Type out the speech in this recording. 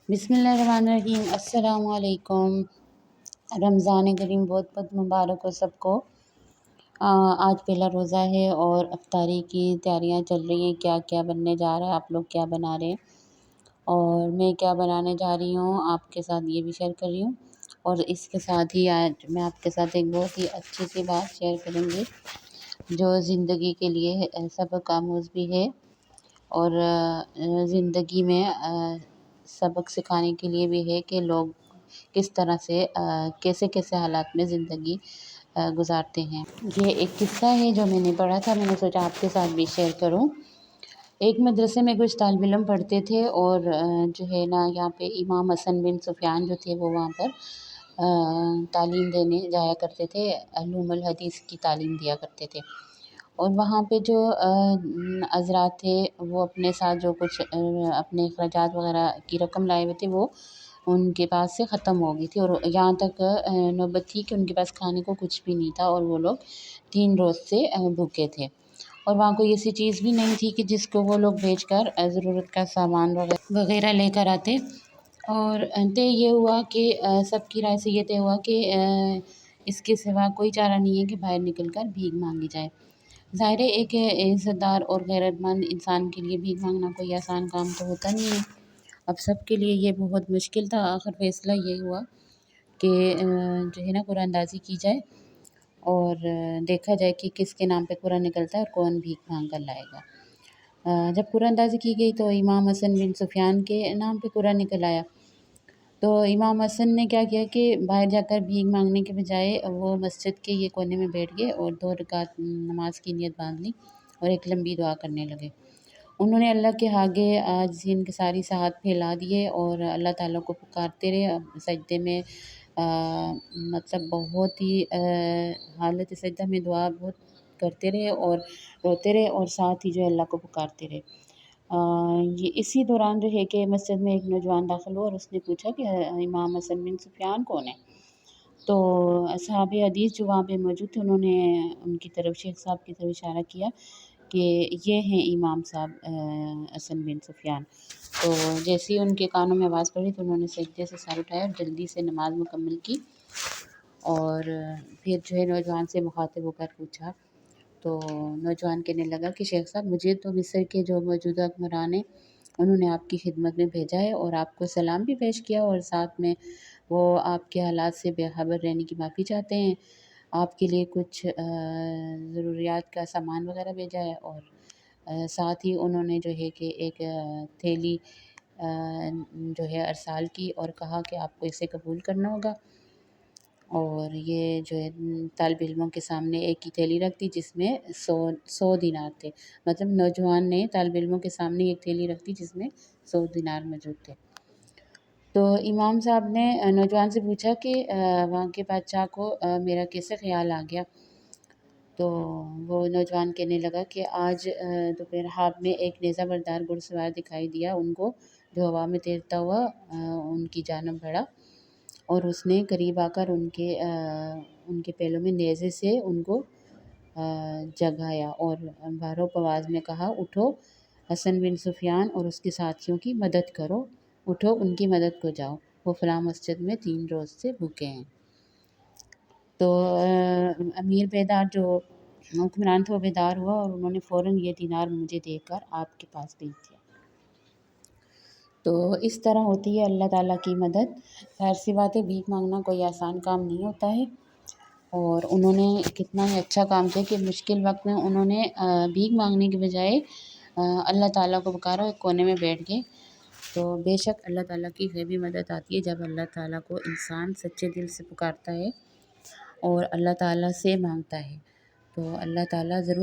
بسم اللہ الرحمن الرحیم۔ السلام علیکم۔ رمضان کریم بہت بہت مبارک ہو سب کو۔ آج پہلا روزہ ہے اور افطاری کی تیاریاں چل رہی ہیں، کیا کیا بننے جا رہا ہے، آپ لوگ کیا بنا رہے ہیں اور میں کیا بنانے جا رہی ہوں آپ کے ساتھ یہ بھی شیئر کر رہی ہوں۔ اور اس کے ساتھ ہی آج میں آپ کے ساتھ ایک بہت ہی اچھی سی بات شیئر کروں گی جو زندگی کے لیے سبق آموز بھی ہے اور زندگی میں سبق سکھانے کے لیے بھی ہے کہ لوگ کس طرح سے کیسے کیسے حالات میں زندگی گزارتے ہیں۔ یہ ایک قصہ ہے جو میں نے پڑھا تھا، میں نے سوچا آپ کے ساتھ بھی شیئر کروں۔ ایک مدرسے میں کچھ طالب علم پڑھتے تھے اور جو ہے نا یہاں پہ امام حسن بن سفیان جو تھے وہ وہاں پر تعلیم دینے جایا کرتے تھے، علوم الحدیث کی تعلیم دیا کرتے تھے۔ اور وہاں پہ جو حضرات تھے وہ اپنے ساتھ جو کچھ اپنے اخراجات وغیرہ کی رقم لائے ہوئے تھے وہ ان کے پاس سے ختم ہو گئی تھی اور یہاں تک نوبت تھی کہ ان کے پاس کھانے کو کچھ بھی نہیں تھا اور وہ لوگ 3 روز سے بھوکے تھے اور وہاں کوئی ایسی چیز بھی نہیں تھی کہ جس کو وہ لوگ بیچ کر ضرورت کا سامان وغیرہ لے کر آتے۔ اور طے یہ ہوا کہ سب کی رائے سے یہ طے ہوا کہ اس کے سوا کوئی چارہ نہیں ہے کہ باہر نکل کر بھیک مانگی جائے۔ ظاہر ہے ایک عزت دار اور غیرت مند انسان کے لیے بھیک مانگنا کوئی آسان کام تو ہوتا نہیں ہے۔ اب سب کے لیے یہ بہت مشکل تھا۔ آخر فیصلہ یہ ہوا کہ جو ہے نا قرآن اندازی کی جائے اور دیکھا جائے کہ کس کے نام پہ قرآن نکلتا ہے اور کون بھیک مانگ کر لائے گا۔ جب قرآن اندازی کی گئی تو امام حسن بن سفیان کے نام پہ قرآن نکل آیا۔ تو امام حسن نے کیا کیا کہ باہر جا کر بھیک مانگنے کے بجائے وہ مسجد کے یہ کونے میں بیٹھ گئے اور 2 رکعت نماز کی نیت باندھ لی اور ایک لمبی دعا کرنے لگے۔ انہوں نے اللہ کے آگے عاجزی انکساری سے ہاتھ پھیلا دیے اور اللہ تعالیٰ کو پکارتے رہے سجدے میں، مطلب بہت ہی حالت سجدہ میں دعا بہت کرتے رہے اور روتے رہے اور ساتھ ہی جو ہے اللہ کو پکارتے رہے۔ یہ اسی دوران جو ہے کہ مسجد میں ایک نوجوان داخل ہوا اور اس نے پوچھا کہ امام حسن بن سفیان کون ہے؟ تو اصحاب حدیث جو وہاں پہ موجود تھے انہوں نے ان کی طرف شیخ صاحب کی طرف اشارہ کیا کہ یہ ہیں امام صاحب حسن بن سفیان۔ تو جیسے ہی ان کے کانوں میں آواز پڑی تو انہوں نے سجدے سے سر اٹھایا اور جلدی سے نماز مکمل کی اور پھر جو ہے نوجوان سے مخاطب ہو کر پوچھا۔ تو نوجوان کہنے لگا کہ شیخ صاحب مجھے تو مصر کے جو موجودہ حکمران ہیں انہوں نے آپ کی خدمت میں بھیجا ہے اور آپ کو سلام بھی پیش کیا اور ساتھ میں وہ آپ کے حالات سے بے خبر رہنے کی معافی چاہتے ہیں، آپ کے لیے کچھ ضروریات کا سامان وغیرہ بھیجا ہے اور ساتھ ہی انہوں نے جو ہے کہ ایک تھیلی جو ہے ارسال کی اور کہا کہ آپ کو اسے قبول کرنا ہوگا۔ اور یہ جو ہے طالب علموں کے سامنے ایک ہی تھیلی رکھ دی جس میں 100 دینار تھے، مطلب نوجوان نے طالب علموں کے سامنے ایک تھیلی رکھ دی جس میں 100 دینار موجود تھے۔ تو امام صاحب نے نوجوان سے پوچھا کہ وہاں کے بادشاہ کو میرا کیسے خیال آ گیا؟ تو وہ نوجوان کہنے لگا کہ آج دوپہر خواب میں ایک نیزہ بردار گھڑ سوار دکھائی دیا ان کو جو ہوا میں تیرتا ہوا ان کی جانب بڑھا اور اس نے قریب آ کر ان کے پہلوں میں نیزے سے ان کو جگایا اور بھاروب آواز میں کہا اٹھو حسن بن سفیان اور اس کے ساتھیوں کی مدد کرو، اٹھو ان کی مدد کو جاؤ، وہ فلاں مسجد میں 3 روز سے بھوکے ہیں۔ تو امیر بیدار جو حکمران تھا وہ بیدار ہوا اور انہوں نے فوراً یہ دینار مجھے دے کر آپ کے پاس بھیج دیا۔ تو اس طرح ہوتی ہے اللہ تعالیٰ کی مدد۔ ظاہر سی بات ہے بھیک مانگنا کوئی آسان کام نہیں ہوتا ہے اور انہوں نے کتنا ہی اچھا کام کیا کہ مشکل وقت میں انہوں نے بھیک مانگنے کے بجائے اللہ تعالیٰ کو پکارا، ایک کونے میں بیٹھ گئے۔ تو بے شک اللہ تعالیٰ کی غیبی مدد آتی ہے جب اللہ تعالیٰ کو انسان سچے دل سے پکارتا ہے اور اللہ تعالیٰ سے مانگتا ہے، تو اللہ تعالیٰ ضرور